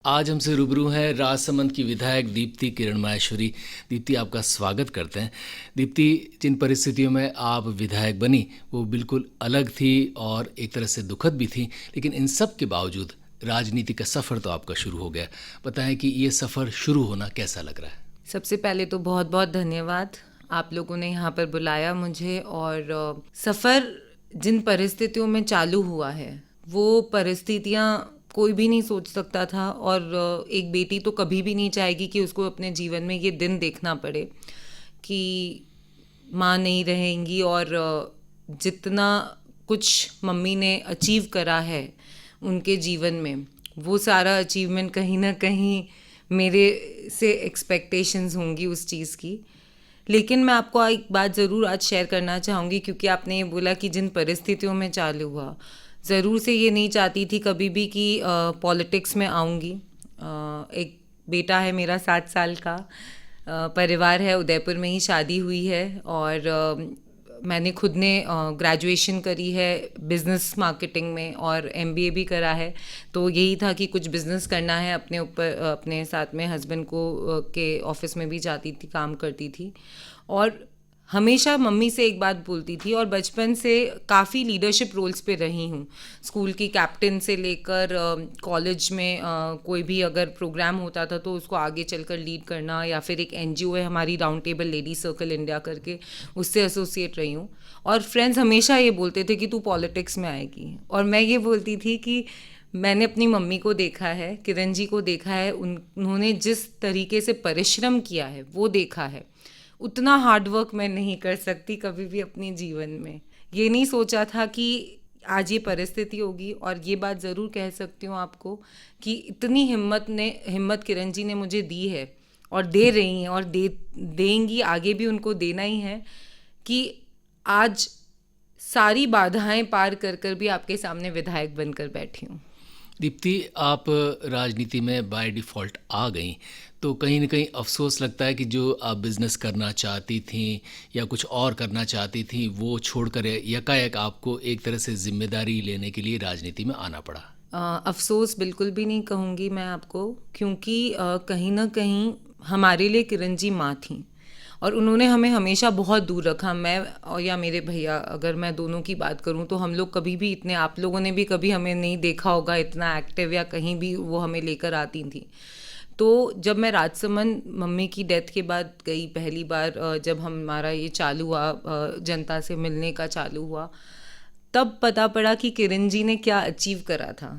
आज हमसे रूबरू हैं राजसमंद की विधायक दीप्ति किरण माहेश्वरी। दीप्ति, आपका स्वागत करते हैं। दीप्ति, जिन परिस्थितियों में आप विधायक बनी वो बिल्कुल अलग थी और एक तरह से दुखद भी थी, लेकिन इन सब के बावजूद राजनीति का सफ़र तो आपका शुरू हो गया। बताएं कि ये सफ़र शुरू होना कैसा लग रहा है? सबसे पहले तो बहुत बहुत धन्यवाद, आप लोगों ने यहाँ पर बुलाया मुझे। और सफ़र जिन परिस्थितियों में चालू हुआ है वो परिस्थितियाँ कोई भी नहीं सोच सकता था। और एक बेटी तो कभी भी नहीं चाहेगी कि उसको अपने जीवन में ये दिन देखना पड़े कि माँ नहीं रहेंगी। और जितना कुछ मम्मी ने अचीव करा है उनके जीवन में, वो सारा अचीवमेंट कहीं ना कहीं मेरे से एक्सपेक्टेशंस होंगी उस चीज़ की। लेकिन मैं आपको एक बात ज़रूर आज शेयर करना चाहूँगी, क्योंकि आपने ये बोला कि जिन परिस्थितियों में चालू हुआ, ज़रूर से ये नहीं चाहती थी कभी भी कि पॉलिटिक्स में आऊँगी। एक बेटा है मेरा 7 साल का, परिवार है, उदयपुर में ही शादी हुई है। और मैंने खुद ने ग्रेजुएशन करी है बिज़नेस मार्केटिंग में और एमबीए भी करा है। तो यही था कि कुछ बिज़नेस करना है अपने ऊपर। अपने साथ में हस्बैंड को के ऑफिस में भी जाती थी, काम करती थी। और हमेशा मम्मी से एक बात बोलती थी, और बचपन से काफ़ी लीडरशिप रोल्स पे रही हूँ। स्कूल की कैप्टन से लेकर कॉलेज में कोई भी अगर प्रोग्राम होता था तो उसको आगे चलकर लीड करना, या फिर एक एनजीओ है हमारी round table lady circle India करके, उससे एसोसिएट रही हूँ। और फ्रेंड्स हमेशा ये बोलते थे कि तू पॉलिटिक्स में आएगी, और मैं ये बोलती थी कि मैंने अपनी मम्मी को देखा है, किरण जी को देखा है, उन्होंने जिस तरीके से परिश्रम किया है वो देखा है। उतना हार्ड वर्क मैं नहीं कर सकती कभी भी अपने जीवन में। ये नहीं सोचा था कि आज ये परिस्थिति होगी। और ये बात ज़रूर कह सकती हूँ आपको कि इतनी हिम्मत किरण जी ने मुझे दी है और दे रही हैं, और देंगी, आगे भी उनको देना ही है, कि आज सारी बाधाएं पार कर कर भी आपके सामने विधायक बनकर बैठी हूँ। दीप्ति, आप राजनीति में बाय डिफ़ॉल्ट आ गई, तो कहीं ना कहीं अफसोस लगता है कि जो आप बिज़नेस करना चाहती थी या कुछ और करना चाहती थी वो छोड़कर यकायक आपको एक तरह से जिम्मेदारी लेने के लिए राजनीति में आना पड़ा? अफसोस बिल्कुल भी नहीं कहूँगी मैं आपको, क्योंकि कहीं ना कहीं हमारे लिए किरण जी माँ थी, और उन्होंने हमें हमेशा बहुत दूर रखा। मैं और या मेरे भैया, अगर मैं दोनों की बात करूं, तो हम लोग कभी भी इतने, आप लोगों ने भी कभी हमें नहीं देखा होगा इतना एक्टिव, या कहीं भी वो हमें लेकर आती थी। तो जब मैं राजसमंद मम्मी की डेथ के बाद गई पहली बार, जब हमारा ये चालू हुआ, जनता से मिलने का चालू हुआ, तब पता पड़ा कि किरण जी ने क्या अचीव करा था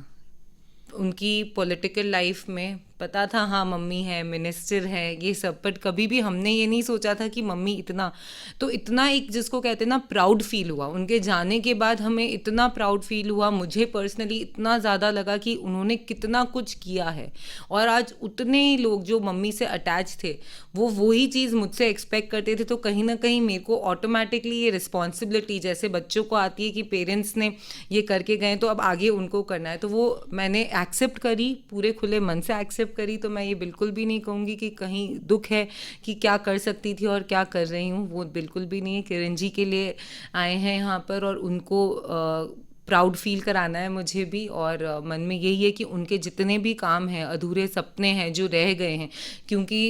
उनकी पॉलिटिकल लाइफ में। पता था हाँ मम्मी है, मिनिस्टर है, ये सब, बट कभी भी हमने ये नहीं सोचा था कि मम्मी इतना एक जिसको कहते हैं ना प्राउड फील हुआ उनके जाने के बाद। हमें इतना प्राउड फील हुआ, मुझे पर्सनली इतना ज़्यादा लगा कि उन्होंने कितना कुछ किया है। और आज उतने ही लोग जो मम्मी से अटैच थे वो वही चीज़ मुझसे एक्सपेक्ट करते थे। तो कहीं ना कहीं मेरे को ऑटोमेटिकली ये रिस्पॉन्सिबिलिटी जैसे बच्चों को आती है कि पेरेंट्स ने ये करके गए तो अब आगे उनको करना है, तो वो मैंने एक्सेप्ट करी, पूरे खुले मन से एक्सेप्ट करी। तो मैं ये बिल्कुल भी नहीं कहूँगी कि कहीं दुख है कि क्या कर सकती थी और क्या कर रही हूँ, वो बिल्कुल भी नहीं है। किरण जी के लिए आए हैं यहाँ पर, और उनको प्राउड फील कराना है मुझे भी। और मन में यही है कि उनके जितने भी काम हैं, अधूरे सपने हैं जो रह गए हैं, क्योंकि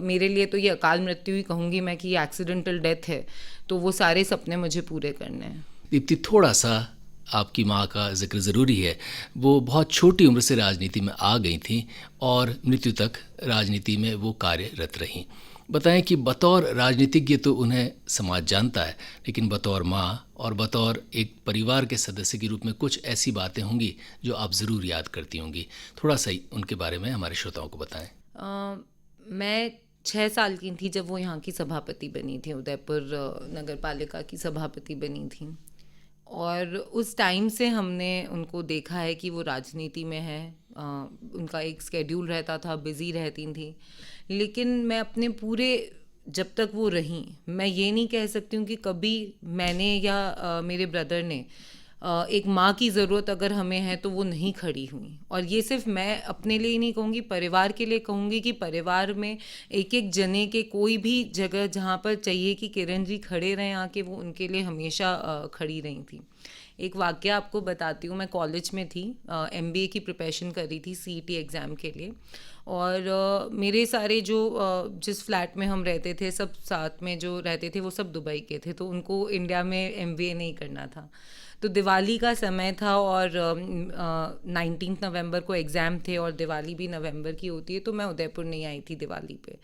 मेरे लिए तो ये अकाल मृत्यु ही कहूँगी मैं, कि ये एक्सीडेंटल डेथ है, तो वो सारे सपने मुझे पूरे करने हैं। दीप्ति, थोड़ा सा आपकी माँ का जिक्र ज़रूरी है। वो बहुत छोटी उम्र से राजनीति में आ गई थी और मृत्यु तक राजनीति में वो कार्यरत रहीं। बताएं कि बतौर राजनीतिज्ञ तो उन्हें समाज जानता है, लेकिन बतौर माँ और बतौर एक परिवार के सदस्य के रूप में कुछ ऐसी बातें होंगी जो आप ज़रूर याद करती होंगी। थोड़ा सा ही उनके बारे में हमारे श्रोताओं को बताएं। मैं 6 साल की थी जब वो यहाँ की सभापति बनी थी, उदयपुर नगर पालिका की सभापति बनी थी। और उस टाइम से हमने उनको देखा है कि वो राजनीति में है। उनका एक स्केड्यूल रहता था, बिज़ी रहती थी। लेकिन मैं अपने पूरे, जब तक वो रहीं, मैं ये नहीं कह सकती हूँ कि कभी मैंने या मेरे ब्रदर ने एक माँ की ज़रूरत अगर हमें है तो वो नहीं खड़ी हुई। और ये सिर्फ मैं अपने लिए ही नहीं कहूँगी, परिवार के लिए कहूँगी कि परिवार में एक एक जने के कोई भी जगह जहाँ पर चाहिए कि किरण जी खड़े रहें आके, वो उनके लिए हमेशा खड़ी रही थी। एक वाक़या आपको बताती हूँ। मैं कॉलेज में थी, एमबीए की प्रिपरेशन कर रही थी सीईटी एग्ज़ाम के लिए। और मेरे सारे जो जिस फ्लैट में हम रहते थे, सब साथ में जो रहते थे वो सब दुबई के थे, तो उनको इंडिया में एमबीए नहीं करना था। तो दिवाली का समय था और 19 नवंबर को एग्ज़ाम थे और दिवाली भी नवंबर की होती है, तो मैं उदयपुर नहीं आई थी दिवाली पे।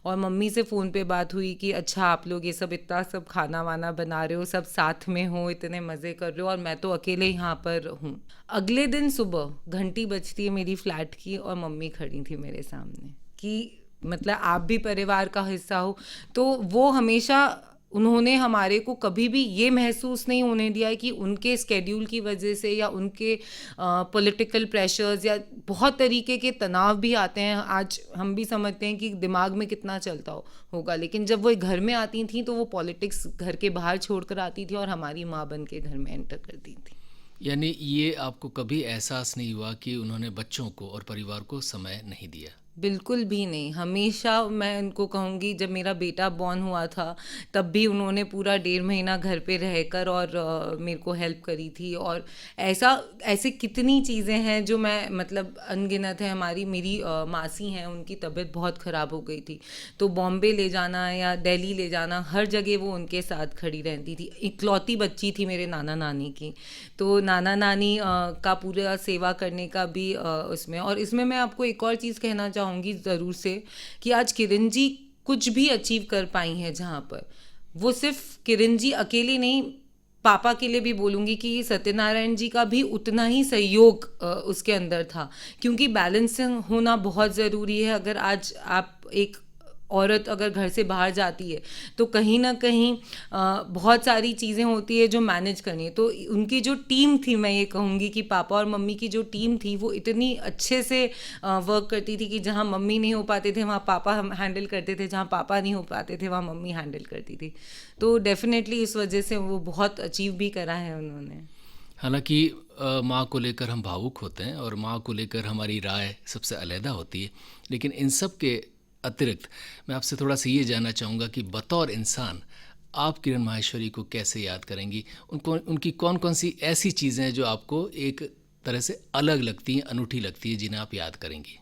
और मम्मी से फ़ोन पे बात हुई कि अच्छा आप लोग ये सब इतना सब खाना वाना बना रहे हो, सब साथ में हो, इतने मज़े कर रहे हो और मैं तो अकेले यहाँ पर हूँ। अगले दिन सुबह घंटी बजती है मेरी फ्लैट की और मम्मी खड़ी थी मेरे सामने कि मतलब आप भी परिवार का हिस्सा हो। तो वो हमेशा उन्होंने हमारे को कभी भी ये महसूस नहीं होने दिया है कि उनके स्केड्यूल की वजह से या उनके पॉलिटिकल प्रेशर्स या बहुत तरीके के तनाव भी आते हैं। आज हम भी समझते हैं कि दिमाग में कितना चलता होगा, लेकिन जब वो घर में आती थी तो वो पॉलिटिक्स घर के बाहर छोड़ कर आती थी और हमारी माँ बन के घर में एंटर करती थी। यानी ये आपको कभी एहसास नहीं हुआ कि उन्होंने बच्चों को और परिवार को समय नहीं दिया? बिल्कुल भी नहीं। हमेशा मैं उनको कहूँगी, जब मेरा बेटा बॉर्न हुआ था तब भी उन्होंने पूरा 1.5 महीना घर पे रहकर और मेरे को हेल्प करी थी। और ऐसे कितनी चीज़ें हैं जो मैं मतलब अनगिनत है। मेरी मासी हैं, उनकी तबीयत बहुत ख़राब हो गई थी, तो बॉम्बे ले जाना या दिल्ली ले जाना, हर जगह वो उनके साथ खड़ी रहती थी। इकलौती बच्ची थी मेरे नाना नानी की, तो नाना नानी का पूरा सेवा करने का भी उसमें। और इसमें मैं आपको एक और चीज़ कहना चाहूँगी ज़रूर से कि आज किरण जी कुछ भी अचीव कर पाई हैं जहाँ पर, वो सिर्फ किरण जी अकेले नहीं, पापा के लिए भी बोलूँगी कि सत्यनारायण जी का भी उतना ही सहयोग उसके अंदर था, क्योंकि बैलेंसिंग होना बहुत ज़रूरी है। अगर आज आप एक औरत अगर घर से बाहर जाती है तो कहीं ना कहीं बहुत सारी चीज़ें होती है जो मैनेज करनी है। तो उनकी जो टीम थी, मैं ये कहूँगी कि पापा और मम्मी की जो टीम थी वो इतनी अच्छे से वर्क करती थी कि जहाँ मम्मी नहीं हो पाते थे वहाँ पापा हम हैंडल करते थे, जहाँ पापा नहीं हो पाते थे वहाँ मम्मी हैंडल करती थी। तो डेफिनेटली इस वजह से वो बहुत अचीव भी करा है उन्होंने। हालांकि माँ को लेकर हम भावुक होते हैं और माँ को लेकर हमारी राय सबसे अलग होती है, लेकिन इन सब के अतिरिक्त मैं आपसे थोड़ा सा ये जानना चाहूँगा कि बतौर इंसान आप किरण माहेश्वरी को कैसे याद करेंगी? उनकी कौन कौन सी ऐसी चीज़ें हैं जो आपको एक तरह से अलग लगती हैं, अनूठी लगती है, जिन्हें आप याद करेंगी?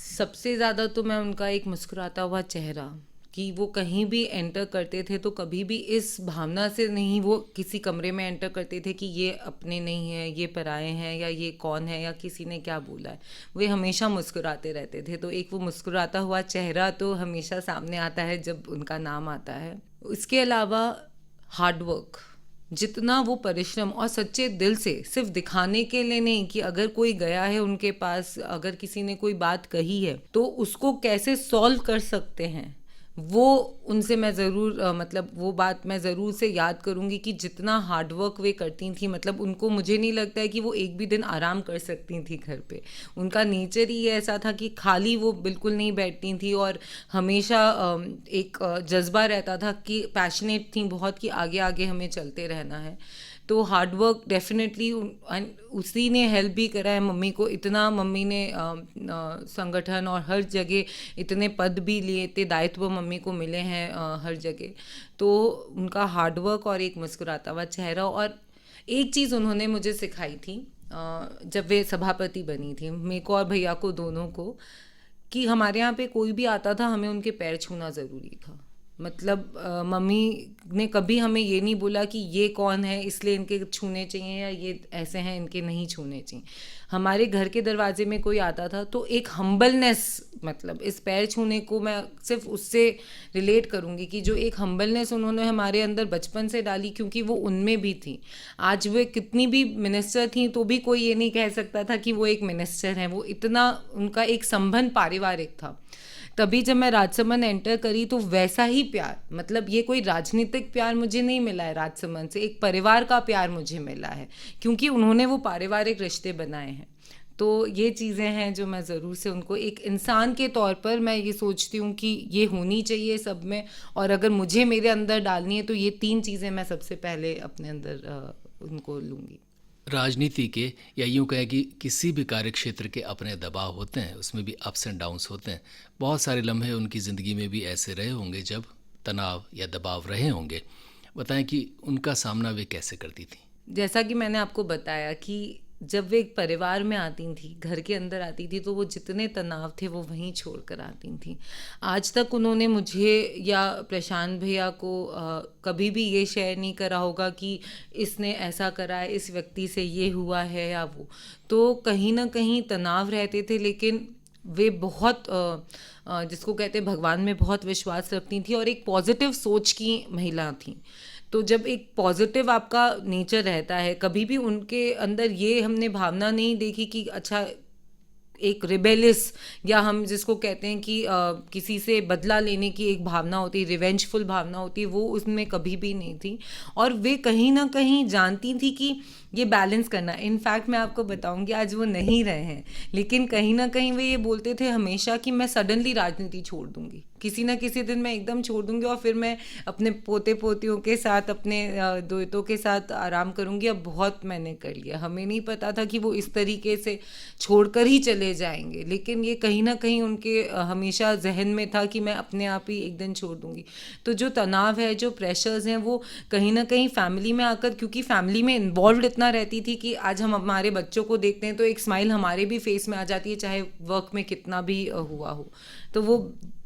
सबसे ज़्यादा तो मैं उनका एक मुस्कुराता हुआ चेहरा, कि वो कहीं भी एंटर करते थे तो कभी भी इस भावना से नहीं वो किसी कमरे में एंटर करते थे कि ये अपने नहीं है, ये पराए हैं, या ये कौन है, या किसी ने क्या बोला है। वे हमेशा मुस्कुराते रहते थे, तो एक वो मुस्कुराता हुआ चेहरा तो हमेशा सामने आता है जब उनका नाम आता है। इसके अलावा हार्डवर्क, जितना वो परिश्रम और सच्चे दिल से, सिर्फ दिखाने के लिए नहीं कि अगर कोई गया है उनके पास, अगर किसी ने कोई बात कही है तो उसको कैसे सॉल्व कर सकते हैं, वो उनसे मैं ज़रूर मतलब वो बात मैं ज़रूर से याद करूँगी कि जितना हार्डवर्क वे करती थी। मतलब उनको, मुझे नहीं लगता है कि वो एक भी दिन आराम कर सकती थी घर पे। उनका नेचर ही ऐसा था कि खाली वो बिल्कुल नहीं बैठती थी और हमेशा एक जज्बा रहता था कि पैशनेट थी बहुत कि आगे आगे हमें चलते रहना है। तो हार्डवर्क डेफिनेटली उसी ने हेल्प भी करा है मम्मी को। इतना मम्मी ने संगठन और हर जगह इतने पद भी लिए थे, दायित्व मम्मी को मिले हैं हर जगह। तो उनका हार्डवर्क और एक मुस्कुराता हुआ चेहरा। और एक चीज़ उन्होंने मुझे सिखाई थी जब वे सभापति बनी थी, मेरे को और भैया को दोनों को, कि हमारे यहाँ पे कोई भी आता था हमें उनके पैर छूना ज़रूरी था। मतलब मम्मी ने कभी हमें ये नहीं बोला कि ये कौन है इसलिए इनके छूने चाहिए, या ये ऐसे हैं इनके नहीं छूने चाहिए। हमारे घर के दरवाजे में कोई आता था तो एक हम्बलनेस, मतलब इस पैर छूने को मैं सिर्फ उससे रिलेट करूँगी कि जो एक हम्बलनेस उन्होंने हमारे अंदर बचपन से डाली, क्योंकि वो उनमें भी थी। आज वे कितनी भी मिनिस्टर थी तो भी कोई ये नहीं कह सकता था कि वो एक मिनिस्टर हैं। वो इतना, उनका एक संबंध पारिवारिक था। तभी जब मैं राजसमंद एंटर करी तो वैसा ही प्यार, मतलब ये कोई राजनीतिक प्यार मुझे नहीं मिला है राजसमंद से, एक परिवार का प्यार मुझे मिला है, क्योंकि उन्होंने वो पारिवारिक रिश्ते बनाए हैं। तो ये चीज़ें हैं जो मैं ज़रूर से उनको एक इंसान के तौर पर मैं ये सोचती हूँ कि ये होनी चाहिए सब में। और अगर मुझे मेरे अंदर डालनी है तो ये 3 चीज़ें मैं सबसे पहले अपने अंदर उनको लूँगी। राजनीति के, या यूँ कहें कि किसी भी कार्य क्षेत्र के अपने दबाव होते हैं, उसमें भी अप्स एंड डाउन्स होते हैं। बहुत सारे लम्हे उनकी ज़िंदगी में भी ऐसे रहे होंगे जब तनाव या दबाव रहे होंगे। बताएं कि उनका सामना वे कैसे करती थी? जैसा कि मैंने आपको बताया कि जब वे एक परिवार में आती थी, घर के अंदर आती थी, तो वो जितने तनाव थे वो वहीं छोड़ कर आती थी। आज तक उन्होंने मुझे या प्रशांत भैया को कभी भी ये शेयर नहीं करा होगा कि इसने ऐसा करा है, इस व्यक्ति से ये हुआ है या वो। तो कहीं ना कहीं तनाव रहते थे, लेकिन वे बहुत जिसको कहते हैं भगवान में बहुत विश्वास रखती थी और एक पॉजिटिव सोच की महिला थी। तो जब एक पॉजिटिव आपका नेचर रहता है, कभी भी उनके अंदर ये हमने भावना नहीं देखी कि अच्छा एक रिबेलियस, या हम जिसको कहते हैं कि किसी से बदला लेने की एक भावना होती है, रिवेंजफुल भावना होती है, वो उसमें कभी भी नहीं थी। और वे कहीं ना कहीं जानती थी कि ये बैलेंस करना। इनफैक्ट मैं आपको बताऊंगी, आज वो नहीं रहे हैं, लेकिन कहीं ना कहीं वे ये बोलते थे हमेशा कि मैं सडनली राजनीति छोड़ दूंगी, किसी ना किसी दिन मैं एकदम छोड़ दूंगी और फिर मैं अपने पोते पोतियों के साथ, अपने दोस्तों के साथ आराम करूंगी। अब बहुत मैंने कर लिया। हमें नहीं पता था कि वो इस तरीके से छोड़कर ही चले जाएंगे, लेकिन ये कहीं ना कहीं उनके हमेशा जहन में था कि मैं अपने आप ही एक दिन छोड़ दूंगी। तो जो तनाव है, जो प्रेशर्स हैं, वो कहीं ना कहीं फैमिली में आकर, क्योंकि फैमिली में इन्वॉल्व इतना रहती थी कि आज हम हमारे बच्चों को देखते हैं तो एक स्माइल हमारे भी फेस में आ जाती है, चाहे वर्क में कितना भी हुआ हो। तो वो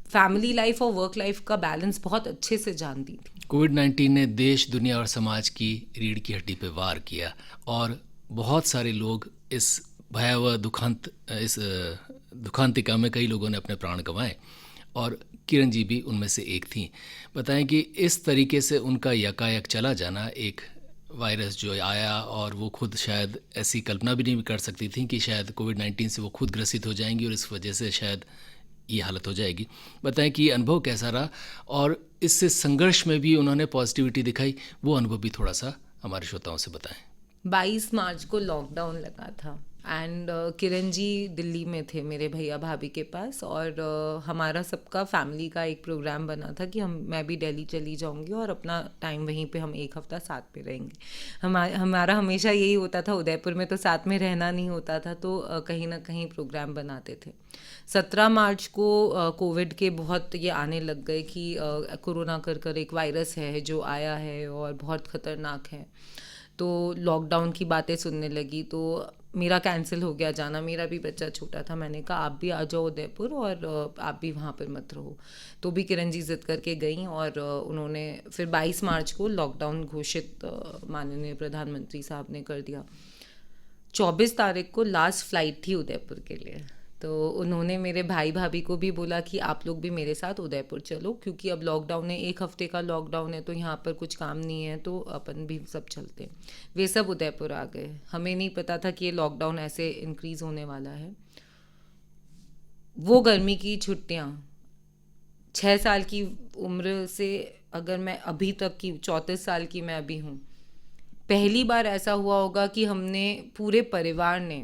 फैमिली लाइफ और वर्क लाइफ का बैलेंस बहुत अच्छे से जानती थी। कोविड-19 ने देश, दुनिया और समाज की रीढ़ की हड्डी पे वार किया और बहुत सारे लोग इस भयावह दुखांतिका में कई लोगों ने अपने प्राण गंवाए और किरण जी भी उनमें से एक थीं। बताएं कि इस तरीके से उनका यकायक चला जाना, एक वायरस जो आया और वो खुद शायद ऐसी कल्पना भी नहीं कर सकती थी कि शायद कोविड-19 से वो खुद ग्रसित हो जाएंगी और इस वजह से शायद ये हालत हो जाएगी। बताएं कि ये अनुभव कैसा रहा और इससे संघर्ष में भी उन्होंने पॉजिटिविटी दिखाई, वो अनुभव भी थोड़ा सा हमारे श्रोताओं से बताएं। 22 मार्च को लॉकडाउन लगा था एंड किरण जी दिल्ली में थे मेरे भैया भाभी के पास, और हमारा सबका फैमिली का एक प्रोग्राम बना था कि मैं भी दिल्ली चली जाऊंगी और अपना टाइम वहीं पे हम एक हफ्ता साथ में रहेंगे। हमारा हमेशा यही होता था, उदयपुर में तो साथ में रहना नहीं होता था, तो कहीं ना कहीं प्रोग्राम बनाते थे। 17 मार्च को कोविड के बहुत ये आने लग गए कि कोरोना कर एक वायरस है जो आया है और बहुत ख़तरनाक है। तो लॉकडाउन की बातें सुनने लगी, तो मेरा कैंसिल हो गया जाना। मेरा भी बच्चा छोटा था, मैंने कहा आप भी आ जाओ उदयपुर और आप भी वहाँ पर मत रहो। तो भी किरण जी जिद करके गई और उन्होंने फिर 22 मार्च को लॉकडाउन घोषित माननीय प्रधानमंत्री साहब ने कर दिया। 24 तारीख को लास्ट फ्लाइट थी उदयपुर के लिए, तो उन्होंने मेरे भाई भाभी को भी बोला कि आप लोग भी मेरे साथ उदयपुर चलो, क्योंकि अब लॉकडाउन है, 1 हफ्ते का लॉकडाउन है, तो यहाँ पर कुछ काम नहीं है, तो अपन भी सब चलते हैं। वे सब उदयपुर आ गए। हमें नहीं पता था कि ये लॉकडाउन ऐसे इंक्रीज़ होने वाला है। वो गर्मी की छुट्टियाँ 6 साल की उम्र से, अगर मैं अभी तक की 34 साल की मैं अभी हूँ, पहली बार ऐसा हुआ होगा कि हमने पूरे परिवार ने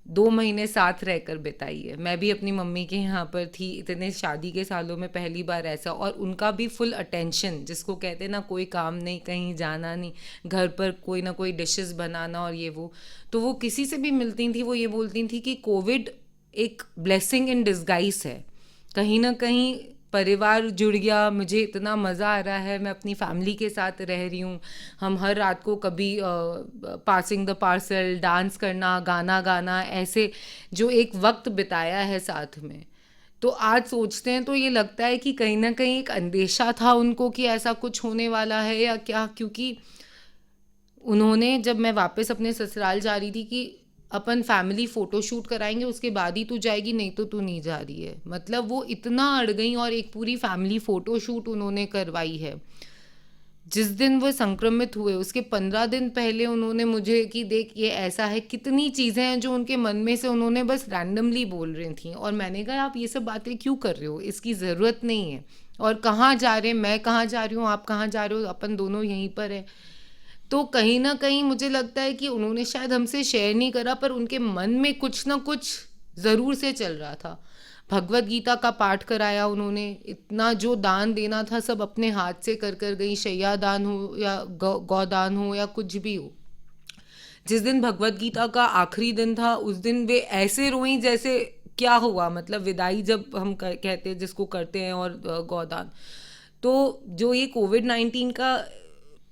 2 महीने साथ रहकर बिताई है। मैं भी अपनी मम्मी के यहाँ पर थी, इतने शादी के सालों में पहली बार ऐसा, और उनका भी फुल अटेंशन, जिसको कहते हैं ना, कोई काम नहीं, कहीं जाना नहीं, घर पर कोई ना कोई डिशेस बनाना और ये वो। तो वो किसी से भी मिलती थी, वो ये बोलती थी कि कोविड एक ब्लेसिंग इन डिस्गाइज है। कहीं ना कहीं परिवार जुड़ गया, मुझे इतना मज़ा आ रहा है, मैं अपनी फैमिली के साथ रह रही हूँ। हम हर रात को कभी पासिंग द पार्सल, डांस करना, गाना गाना, ऐसे जो एक वक्त बिताया है साथ में। तो आज सोचते हैं तो ये लगता है कि कहीं ना कहीं एक अंदेशा था उनको कि ऐसा कुछ होने वाला है या क्या, क्योंकि उन्होंने, जब मैं वापस अपने ससुराल जा रही थी कि अपन फैमिली फ़ोटो शूट कराएंगे, उसके बाद ही तू जाएगी, नहीं तो तू नहीं जा रही है, मतलब वो इतना अड़ गई और एक पूरी फैमिली फ़ोटो शूट उन्होंने करवाई है। जिस दिन वो संक्रमित हुए उसके 15 दिन पहले उन्होंने मुझे कि देख ये ऐसा है, कितनी चीज़ें हैं जो उनके मन में से उन्होंने बस रैंडमली बोल रही थी, और मैंने कहा आप ये सब बातें क्यों कर रहे हो, इसकी ज़रूरत नहीं है। और कहाँ जा रहे हैं, मैं कहाँ जा रही हूँ, आप कहाँ जा रहे हो, अपन दोनों यहीं पर है। तो कहीं ना कहीं मुझे लगता है कि उन्होंने शायद हमसे शेयर नहीं करा, पर उनके मन में कुछ ना कुछ ज़रूर से चल रहा था। भगवत गीता का पाठ कराया उन्होंने, इतना जो दान देना था सब अपने हाथ से कर गई, शैया दान हो या गौदान हो या कुछ भी हो। जिस दिन भगवत गीता का आखिरी दिन था, उस दिन वे ऐसे रोई जैसे क्या हुआ, मतलब विदाई जब हम कहते हैं जिसको करते हैं, और गौदान। तो जो ये कोविड-19 का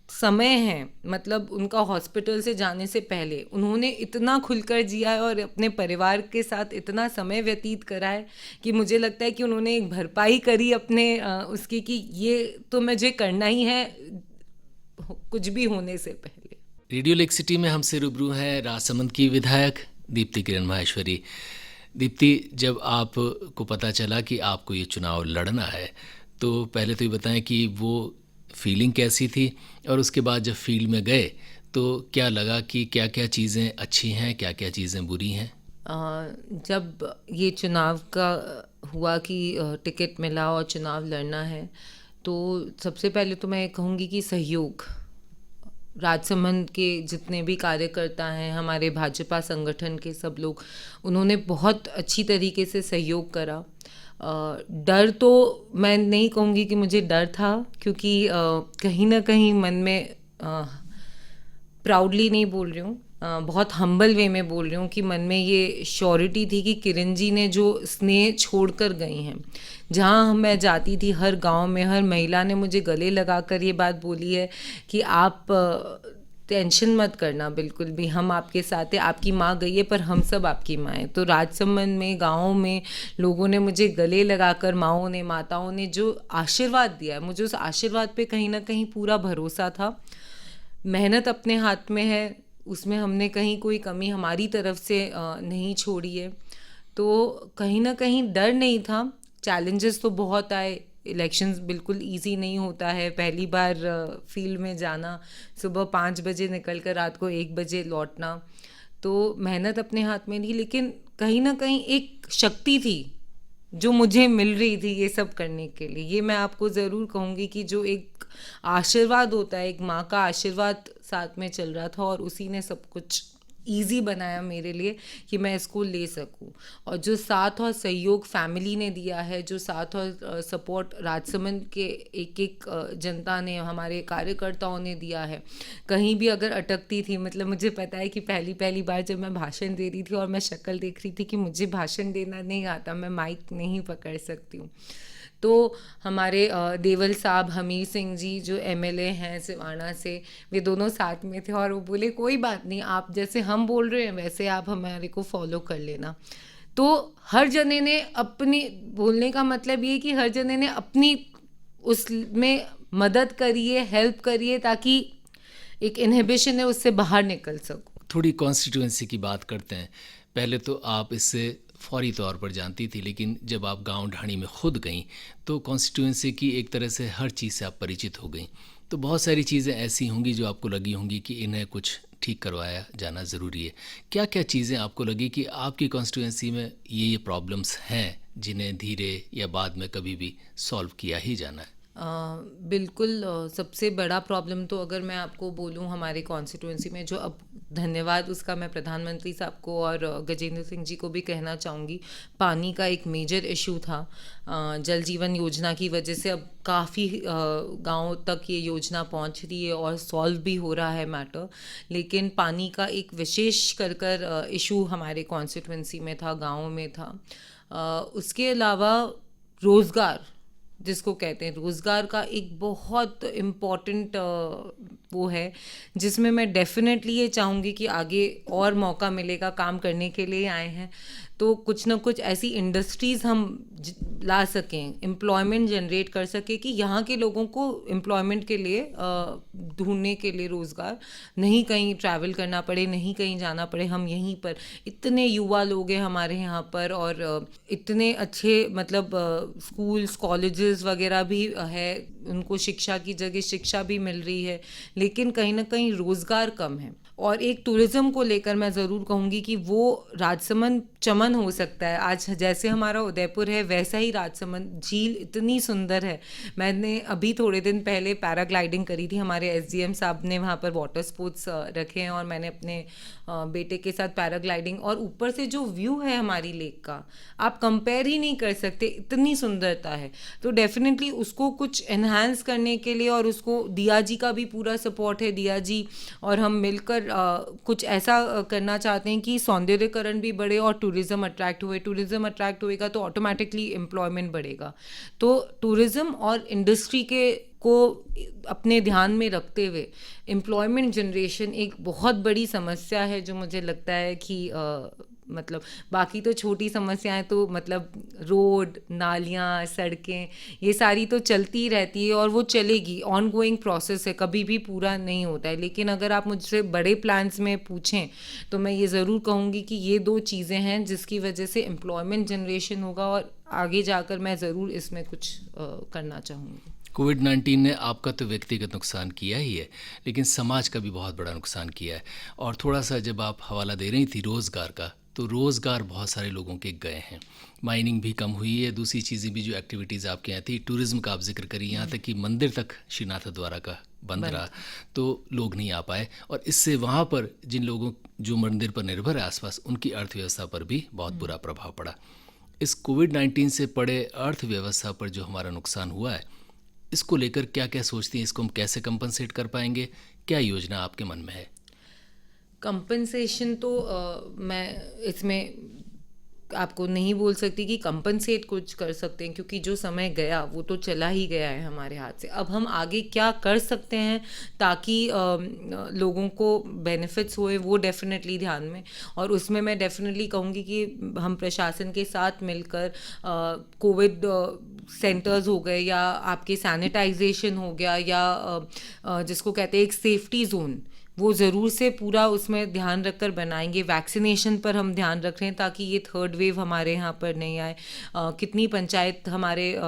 समय है, मतलब उनका हॉस्पिटल से जाने से पहले उन्होंने इतना खुलकर जिया है और अपने परिवार के साथ इतना समय व्यतीत करा है कि मुझे लगता है कि उन्होंने एक भरपाई करी अपने उसकी, कि ये तो मुझे करना ही है कुछ भी होने से पहले। रेडियो लेक सिटी में हमसे रूबरू हैं राजसमंद की विधायक दीप्ति किरण माहेश्वरी। दीप्ति, जब आपको पता चला कि आपको ये चुनाव लड़ना है, तो पहले तो ये बताएं कि वो फीलिंग कैसी थी, और उसके बाद जब फील्ड में गए तो क्या लगा कि क्या क्या चीज़ें अच्छी हैं, क्या क्या चीज़ें बुरी हैं? जब ये चुनाव का हुआ कि टिकट मिला और चुनाव लड़ना है, तो सबसे पहले तो मैं कहूँगी कि सहयोग, राजसमंद के जितने भी कार्यकर्ता हैं, हमारे भाजपा संगठन के सब लोग, उन्होंने बहुत अच्छी तरीके से सहयोग करा। डर तो मैं नहीं कहूँगी कि मुझे डर था, क्योंकि कहीं ना कहीं मन में, प्राउडली नहीं बोल रही हूँ, बहुत हम्बल वे में बोल रही हूँ, कि मन में ये श्योरिटी थी कि किरण जी ने जो स्नेह छोड़ कर गई हैं, जहाँ मैं जाती थी हर गांव में हर महिला ने मुझे गले लगाकर ये बात बोली है कि आप टेंशन मत करना, बिल्कुल भी हम आपके साथ हैं, आपकी माँ गई है पर हम सब आपकी माँ हैं। तो राजसमंद में गाँव में लोगों ने मुझे गले लगाकर, माँओं ने, माताओं ने जो आशीर्वाद दिया है, मुझे उस आशीर्वाद पे कहीं ना कहीं पूरा भरोसा था। मेहनत अपने हाथ में है, उसमें हमने कहीं कोई कमी हमारी तरफ से नहीं छोड़ी है, तो कहीं ना कहीं डर नहीं था। चैलेंजेस तो बहुत आए, इलेक्शंस बिल्कुल इजी नहीं होता है, पहली बार फील्ड में जाना, सुबह 5 बजे निकल कर रात को 1 बजे लौटना, तो मेहनत अपने हाथ में थी, लेकिन कहीं ना कहीं एक शक्ति थी जो मुझे मिल रही थी ये सब करने के लिए। ये मैं आपको ज़रूर कहूँगी कि जो एक आशीर्वाद होता है, एक माँ का आशीर्वाद साथ में चल रहा था, और उसी ने सब कुछ इजी बनाया मेरे लिए कि मैं इसको ले सकूं। और जो साथ और सहयोग फैमिली ने दिया है, जो साथ और सपोर्ट राजसमंद के एक एक जनता ने, हमारे कार्यकर्ताओं ने दिया है, कहीं भी अगर अटकती थी, मतलब मुझे पता है कि पहली बार जब मैं भाषण दे रही थी और मैं शक्ल देख रही थी कि मुझे भाषण देना नहीं आता, मैं माइक नहीं पकड़ सकती हूँ, तो हमारे देवल साहब, हमीर सिंह जी जो एमएलए हैं सिवाना से, वे दोनों साथ में थे, और वो बोले कोई बात नहीं, आप जैसे हम बोल रहे हैं वैसे आप हमारे को फॉलो कर लेना। तो हर जने ने अपनी, बोलने का मतलब ये कि हर जने ने अपनी उसमें मदद करिए, हेल्प करिए, ताकि एक इनहिबिशन है उससे बाहर निकल सकूं। थोड़ी कॉन्स्टिट्यूएंसी की बात करते हैं। पहले तो आप इससे फौरी तौर पर जानती थी, लेकिन जब आप गांव ढाणी में खुद गईं तो कॉन्स्टिट्यूएंसी की एक तरह से हर चीज़ से आप परिचित हो गईं, तो बहुत सारी चीज़ें ऐसी होंगी जो आपको लगी होंगी कि इन्हें कुछ ठीक करवाया जाना ज़रूरी है। क्या क्या चीज़ें आपको लगी कि आपकी कॉन्स्टिट्यूएंसी में ये प्रॉब्लम्स हैं जिन्हें धीरे या बाद में कभी भी सॉल्व किया ही जाना है? बिल्कुल, सबसे बड़ा प्रॉब्लम तो अगर मैं आपको बोलूं हमारे कॉन्स्टिट्यूंसी में, जो अब धन्यवाद उसका मैं प्रधानमंत्री साहब को और गजेंद्र सिंह जी को भी कहना चाहूँगी, पानी का एक मेजर इशू था। जल जीवन योजना की वजह से अब काफ़ी गाँव तक ये योजना पहुँच रही है और सॉल्व भी हो रहा है मैटर, लेकिन पानी का एक विशेष कर इशू हमारे कॉन्स्टिट्यूंसी में था, गाँव में था। उसके अलावा रोज़गार, जिसको कहते हैं रोज़गार का एक बहुत इम्पॉर्टेंट वो है, जिसमें मैं डेफिनेटली ये चाहूँगी कि आगे और मौका मिलेगा, काम करने के लिए आए हैं तो कुछ ना कुछ ऐसी इंडस्ट्रीज़ हम ला सकें, एम्प्लॉयमेंट जनरेट कर सकें, कि यहाँ के लोगों को एम्प्लॉयमेंट के लिए ढूंढने के लिए रोज़गार, नहीं कहीं ट्रैवल करना पड़े, नहीं कहीं जाना पड़े, हम यहीं पर, इतने युवा लोग हैं हमारे यहाँ पर, और इतने अच्छे मतलब स्कूल्स कॉलेजेस वगैरह भी है, उनको शिक्षा की जगह शिक्षा भी मिल रही है, लेकिन कहीं ना कहीं रोज़गार कम है। और एक टूरिज़्म को लेकर मैं ज़रूर कहूँगी कि वो राजसमंद चमन हो सकता है, आज जैसे हमारा उदयपुर है वैसा ही राजसमंद, झील इतनी सुंदर है। मैंने अभी थोड़े दिन पहले पैराग्लाइडिंग करी थी, हमारे एसडीएम साहब ने वहाँ पर वाटर स्पोर्ट्स रखे हैं, और मैंने अपने बेटे के साथ पैराग्लाइडिंग, और ऊपर से जो व्यू है हमारी लेक का, आप कंपेयर ही नहीं कर सकते, इतनी सुंदरता है। तो डेफिनेटली उसको कुछ एनहांस करने के लिए, और उसको दिया जी का भी पूरा सपोर्ट है, दिया जी और हम मिलकर और कुछ ऐसा करना चाहते हैं कि सौंदर्यीकरण भी बढ़े और टूरिज़्म अट्रैक्ट हुए। टूरिज़्म अट्रैक्ट होएगा तो ऑटोमेटिकली एम्प्लॉयमेंट बढ़ेगा। तो टूरिज़्म और इंडस्ट्री के को अपने ध्यान में रखते हुए एम्प्लॉयमेंट जनरेशन एक बहुत बड़ी समस्या है, जो मुझे लगता है कि मतलब बाकी तो छोटी समस्याएं तो मतलब रोड, नालियाँ, सड़कें, ये सारी तो चलती ही रहती है और वो चलेगी, ऑन गोइंग प्रोसेस है, कभी भी पूरा नहीं होता है। लेकिन अगर आप मुझसे बड़े प्लान्स में पूछें तो मैं ये ज़रूर कहूँगी कि ये 2 चीज़ें हैं जिसकी वजह से एम्प्लॉयमेंट जनरेशन होगा और आगे जाकर मैं ज़रूर इसमें कुछ करना चाहूँगी। कोविड-19 ने आपका तो व्यक्तिगत नुकसान किया ही है, लेकिन समाज का भी बहुत बड़ा नुकसान किया है। और थोड़ा-सा जब आप हवाला दे रही थी रोज़गार का, तो रोज़गार बहुत सारे लोगों के गए हैं। माइनिंग भी कम हुई है, दूसरी चीज़ें भी जो एक्टिविटीज़ आपके यहाँ थी, टूरिज़्म का आप ज़िक्र करिए, यहाँ तक कि मंदिर तक श्रीनाथ द्वारा का बंद रहा, तो लोग नहीं आ पाए और इससे वहाँ पर जिन लोगों जो मंदिर पर निर्भर है आसपास, उनकी अर्थव्यवस्था पर भी बहुत बुरा प्रभाव पड़ा। इस कोविड-19 से पड़े अर्थव्यवस्था पर जो हमारा नुकसान हुआ है, इसको लेकर क्या क्या सोचती हैं? इसको हम कैसे कंपनसेट कर पाएंगे? क्या योजना आपके मन में है? कंपनसेशन तो मैं इसमें आपको नहीं बोल सकती कि कंपनसेट कुछ कर सकते हैं, क्योंकि जो समय गया वो तो चला ही गया है हमारे हाथ से। अब हम आगे क्या कर सकते हैं ताकि लोगों को बेनिफिट्स होए, वो डेफिनेटली ध्यान में, और उसमें मैं डेफिनेटली कहूँगी कि हम प्रशासन के साथ मिलकर कोविड सेंटर्स हो गए या आपके सैनिटाइजेशन हो गया या जिसको कहते हैं एक सेफ्टी जोन, वो ज़रूर से पूरा उसमें ध्यान रखकर बनाएंगे। वैक्सीनेशन पर हम ध्यान रख रहे हैं ताकि ये थर्ड वेव हमारे यहाँ पर नहीं आए। कितनी पंचायत हमारे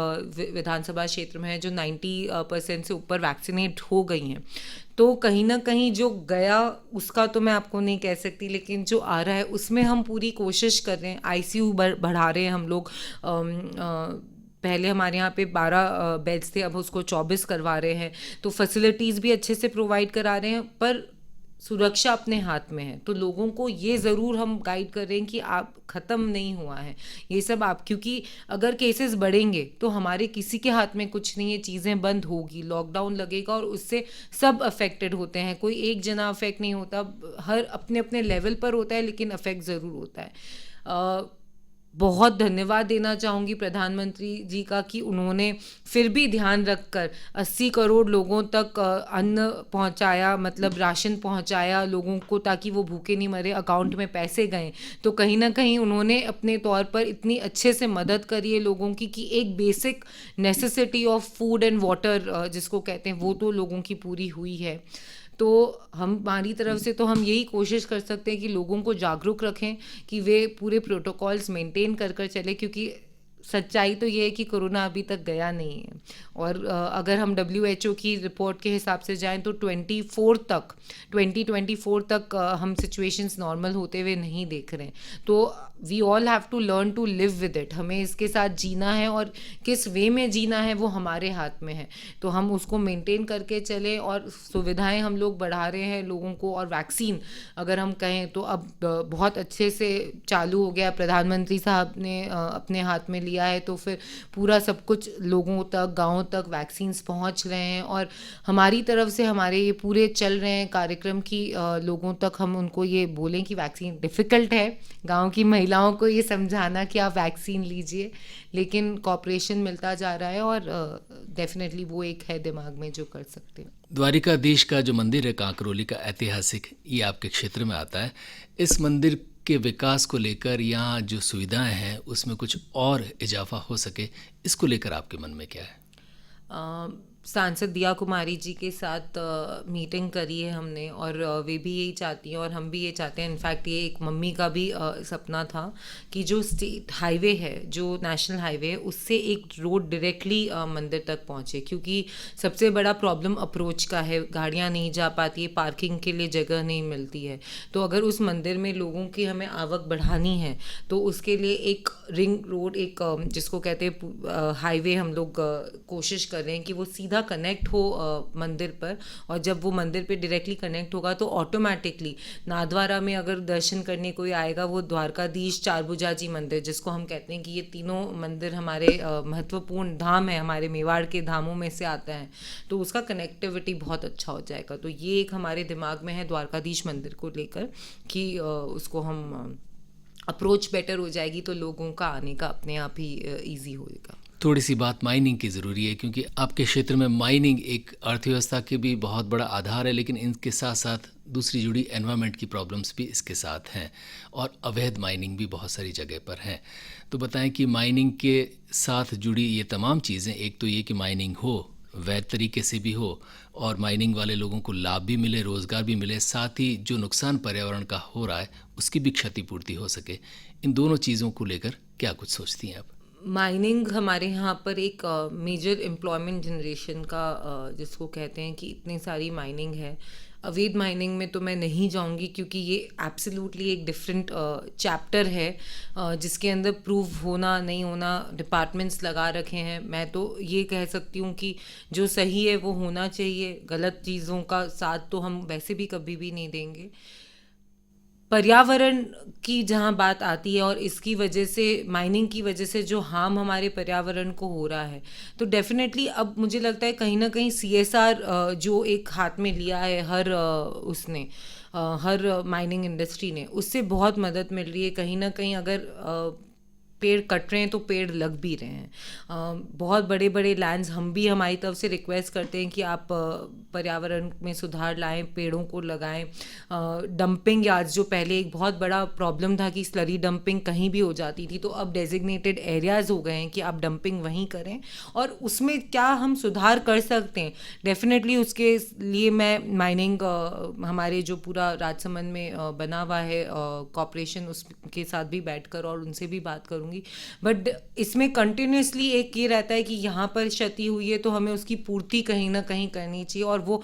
विधानसभा क्षेत्र में है जो 90% से ऊपर वैक्सीनेट हो गई हैं। तो कहीं ना कहीं जो गया उसका तो मैं आपको नहीं कह सकती, लेकिन जो आ रहा है उसमें हम पूरी कोशिश कर रहे हैं। आईसीयू बढ़ा रहे हैं हम लोग। पहले हमारे यहाँ पे 12 बेड्स थे, अब उसको 24 करवा रहे हैं। तो फैसिलिटीज़ भी अच्छे से प्रोवाइड करा रहे हैं, पर सुरक्षा अपने हाथ में है। तो लोगों को ये ज़रूर हम गाइड कर रहे हैं कि आप ख़त्म नहीं हुआ है ये सब आप, क्योंकि अगर केसेस बढ़ेंगे तो हमारे किसी के हाथ में कुछ नहीं है, चीज़ें बंद होगी, लॉकडाउन लगेगा और उससे सब अफेक्टेड होते हैं। कोई एक जना अफेक्ट नहीं होता, हर अपने अपने लेवल पर होता है, लेकिन अफेक्ट ज़रूर होता है। बहुत धन्यवाद देना चाहूँगी प्रधानमंत्री जी का कि उन्होंने फिर भी ध्यान रखकर 80 करोड़ लोगों तक अन्न पहुँचाया, मतलब राशन पहुँचाया लोगों को, ताकि वो भूखे नहीं मरे। अकाउंट में पैसे गए तो कहीं ना कहीं उन्होंने अपने तौर पर इतनी अच्छे से मदद करी है लोगों की कि एक basic necessity of food and water जिसको कहते हैं, वो तो लोगों की पूरी हुई है। तो हमारी तरफ से तो हम यही कोशिश कर सकते हैं कि लोगों को जागरूक रखें कि वे पूरे प्रोटोकॉल्स मेंटेन कर चले, क्योंकि सच्चाई तो ये है कि कोरोना अभी तक गया नहीं है। और अगर हम WHO की रिपोर्ट के हिसाब से जाएं तो 2024 तक हम सिचुएशंस नॉर्मल होते हुए नहीं देख रहे हैं। तो we all have to learn to live with it. हमें इसके साथ जीना है और किस वे में जीना है वो हमारे हाथ में है। तो हम उसको मेंटेन करके चलें और सुविधाएं हम लोग बढ़ा रहे हैं लोगों को। और वैक्सीन अगर हम कहें तो अब बहुत अच्छे से चालू हो गया, प्रधानमंत्री साहब ने अपने हाथ में लिया है, तो फिर पूरा सब कुछ लोगों तक, गाँव तक वैक्सीन्स पहुंच रहे हैं। और हमारी तरफ से हमारे ये पूरे चल रहे हैं कार्यक्रम की लोगों तक हम उनको ये बोलें कि वैक्सीन डिफ़िकल्ट है, गांव की महिलाओं को ये समझाना कि आप वैक्सीन लीजिए, लेकिन कॉपरेशन मिलता जा रहा है और डेफिनेटली वो एक है दिमाग में जो कर सकते हैं। द्वारिकाधीश का जो मंदिर है कांकरोली का ऐतिहासिक, ये आपके क्षेत्र में आता है। इस मंदिर के विकास को लेकर यहाँ जो सुविधाएं हैं उसमें कुछ और इजाफा हो सके, इसको लेकर आपके मन में क्या है? सांसद दिया कुमारी जी के साथ मीटिंग करी है हमने, और वे भी यही चाहती हैं और हम भी ये चाहते हैं। इनफैक्ट ये एक मम्मी का भी सपना था कि जो स्टेट हाईवे है, जो नेशनल हाईवे है, उससे एक रोड डायरेक्टली मंदिर तक पहुँचे, क्योंकि सबसे बड़ा प्रॉब्लम अप्रोच का है। गाड़ियाँ नहीं जा पाती है, पार्किंग के लिए जगह नहीं मिलती है। तो अगर उस मंदिर में लोगों की हमें आवक बढ़ानी है तो उसके लिए एक रिंग रोड, एक जिसको कहते हैं हाईवे, हम लोग कोशिश कर रहे हैं कि वो सीधा सीधा कनेक्ट हो मंदिर पर, और जब वो मंदिर पे डायरेक्टली कनेक्ट होगा तो ऑटोमेटिकली नाथद्वारा में अगर दर्शन करने कोई आएगा, वो द्वारकाधीश चारभुजा जी मंदिर, जिसको हम कहते हैं कि ये तीनों मंदिर हमारे महत्वपूर्ण धाम है, हमारे मेवाड़ के धामों में से आता है, तो उसका कनेक्टिविटी बहुत अच्छा हो जाएगा। तो ये एक हमारे दिमाग में है द्वारकाधीश मंदिर को लेकर कि उसको हम अप्रोच बेटर हो जाएगी, तो लोगों का आने का अपने आप ही ईजी होएगा। थोड़ी सी बात माइनिंग की ज़रूरी है, क्योंकि आपके क्षेत्र में माइनिंग एक अर्थव्यवस्था के भी बहुत बड़ा आधार है, लेकिन इनके साथ साथ दूसरी जुड़ी एनवायरनमेंट की प्रॉब्लम्स भी इसके साथ हैं, और अवैध माइनिंग भी बहुत सारी जगह पर है। तो बताएं कि माइनिंग के साथ जुड़ी ये तमाम चीज़ें, एक तो ये कि माइनिंग हो, वैध तरीके से भी हो, और माइनिंग वाले लोगों को लाभ भी मिले, रोज़गार भी मिले, साथ ही जो नुकसान पर्यावरण का हो रहा है उसकी भी क्षतिपूर्ति हो सके। इन दोनों चीज़ों को लेकर क्या कुछ सोचती हैं आप? माइनिंग हमारे यहाँ पर एक मेजर एम्प्लॉयमेंट जनरेशन का जिसको कहते हैं कि इतनी सारी माइनिंग है। अवैध माइनिंग में तो मैं नहीं जाऊंगी, क्योंकि ये एब्सोल्युटली एक डिफरेंट चैप्टर है जिसके अंदर प्रूव होना नहीं होना डिपार्टमेंट्स लगा रखे हैं। मैं तो ये कह सकती हूँ कि जो सही है वो होना चाहिए, गलत चीज़ों का साथ तो हम वैसे भी कभी भी नहीं देंगे। पर्यावरण की जहाँ बात आती है और इसकी वजह से, माइनिंग की वजह से जो हार्म हमारे पर्यावरण को हो रहा है, तो डेफिनेटली अब मुझे लगता है कहीं ना कहीं CSR जो एक हाथ में लिया है हर माइनिंग इंडस्ट्री ने, उससे बहुत मदद मिल रही है। कहीं ना कहीं अगर पेड़ कट रहे हैं तो पेड़ लग भी रहे हैं। बहुत बड़े बड़े लैंड्स, हम भी हमारी तरफ से रिक्वेस्ट करते हैं कि आप पर्यावरण में सुधार लाएं, पेड़ों को लगाएं। डंपिंग यार्ड्स, जो पहले एक बहुत बड़ा प्रॉब्लम था कि स्लरी डंपिंग कहीं भी हो जाती थी, तो अब डेजिग्नेटेड एरियाज़ हो गए हैं कि आप डंपिंग वहीं करें। और उसमें क्या हम सुधार कर सकते हैं, डेफिनेटली उसके लिए मैं माइनिंग हमारे जो पूरा राजसमंद में बना हुआ है कॉर्पोरेशन, उसके साथ भी बैठकर और उनसे भी बात करूँ। बट इसमें कंटिन्यूसली एक ये रहता है कि यहाँ पर क्षति हुई है तो हमें उसकी पूर्ति कहीं ना कहीं करनी चाहिए, और वो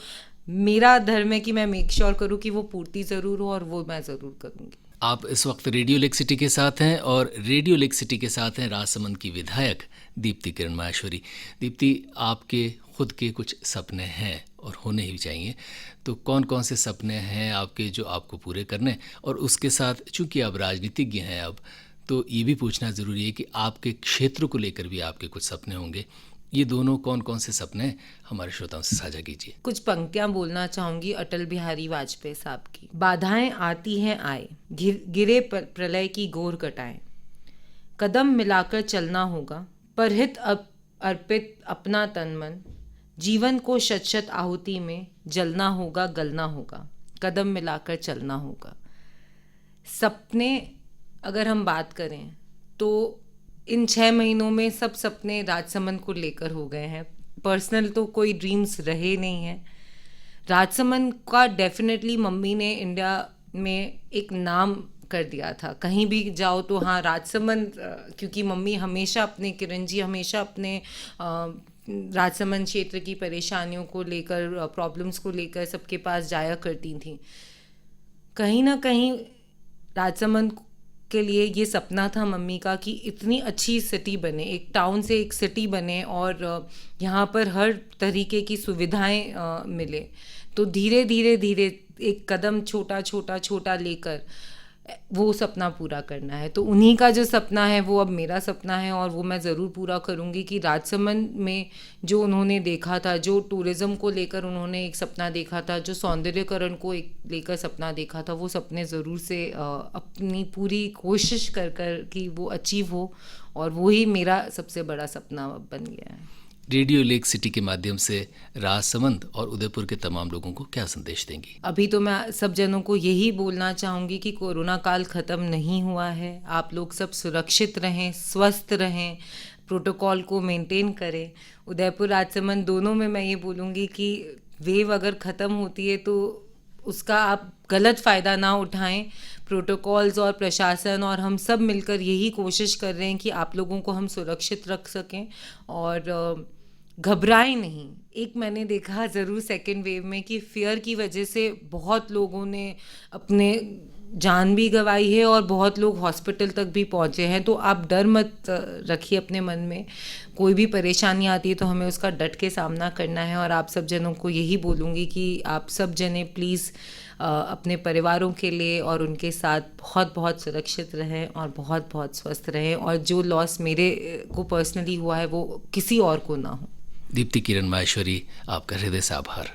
मेरा धर्म है कि मैं मेक श्योर करूँ कि वो पूर्ति ज़रूर हो, और वो मैं ज़रूर करूँगी। आप इस वक्त रेडियो लेक सिटी के साथ हैं, और रेडियो लेक सिटी के साथ हैं राजसमंद की विधायक दीप्ति किरण माहेश्वरी। दीप्ति, आपके खुद के कुछ सपने हैं और होने ही चाहिए, तो कौन कौन से सपने हैं आपके जो आपको पूरे करने, और उसके साथ चूंकि आप राजनीतिज्ञ हैं अब, तो ये भी पूछना ज़रूरी है कि आपके क्षेत्र को लेकर भी आपके कुछ सपने होंगे। ये दोनों कौन कौन से सपने हमारे श्रोताओं से साझा कीजिए। कुछ पंक्तियां बोलना चाहूंगी अटल बिहारी वाजपेयी साहब की। बाधाएं आती हैं आए, गिरे प्रलय की गोर कटाएं, कदम मिलाकर चलना होगा, परहित अर्पित अपना तन मन, जीवन को शत शत आहुति में जलना होगा, गलना होगा, कदम मिलाकर चलना होगा। सपने अगर हम बात करें तो इन 6 महीनों में सब सपने राजसमंद को लेकर हो गए हैं। पर्सनल तो कोई ड्रीम्स रहे नहीं हैं। राजसमंद का डेफिनेटली मम्मी ने इंडिया में एक नाम कर दिया था, कहीं भी जाओ तो हाँ राजसमंद, क्योंकि मम्मी हमेशा अपने, किरण जी हमेशा अपने राजसमंद क्षेत्र की परेशानियों को लेकर, प्रॉब्लम्स को लेकर सबके पास जाया करती थी। कहीं ना कहीं राजसमंद के लिए ये सपना था मम्मी का कि इतनी अच्छी सिटी बने, एक टाउन से एक सिटी बने, और यहाँ पर हर तरीके की सुविधाएं मिले। तो धीरे धीरे धीरे एक कदम छोटा छोटा छोटा लेकर वो सपना पूरा करना है। तो उन्हीं का जो सपना है वो अब मेरा सपना है, और वो मैं ज़रूर पूरा करूँगी कि राजसमंद में जो उन्होंने देखा था, जो टूरिज़्म को लेकर उन्होंने एक सपना देखा था, जो सौंदर्यकरण को एक लेकर सपना देखा था, वो सपने ज़रूर से अपनी पूरी कोशिश कर कर कि वो अचीव हो, और वही मेरा सबसे बड़ा सपना बन गया है। रेडियो लेक सिटी के माध्यम से राजसमंद और उदयपुर के तमाम लोगों को क्या संदेश देंगी? अभी तो मैं सब जनों को यही बोलना चाहूँगी कि कोरोना काल ख़त्म नहीं हुआ है। आप लोग सब सुरक्षित रहें, स्वस्थ रहें, प्रोटोकॉल को मेंटेन करें। उदयपुर राजसमंद दोनों में मैं ये बोलूँगी कि वेव अगर ख़त्म होती है तो उसका आप गलत फ़ायदा ना उठाएं। प्रोटोकॉल्स और प्रशासन और हम सब मिलकर यही कोशिश कर रहे हैं कि आप लोगों को हम सुरक्षित रख सकें, और घबराएं नहीं। एक मैंने देखा ज़रूर सेकेंड वेव में कि फियर की वजह से बहुत लोगों ने अपने जान भी गंवाई है और बहुत लोग हॉस्पिटल तक भी पहुंचे हैं। तो आप डर मत रखिए अपने मन में। कोई भी परेशानी आती है तो हमें उसका डट के सामना करना है। और आप सब जनों को यही बोलूँगी कि आप सब जने प्लीज़ अपने परिवारों के लिए और उनके साथ बहुत बहुत सुरक्षित रहें और बहुत बहुत स्वस्थ रहें, और जो लॉस मेरे को पर्सनली हुआ है वो किसी और को ना हो। दीप्ति किरण माहेश्वरी, आपका हृदय से आभार।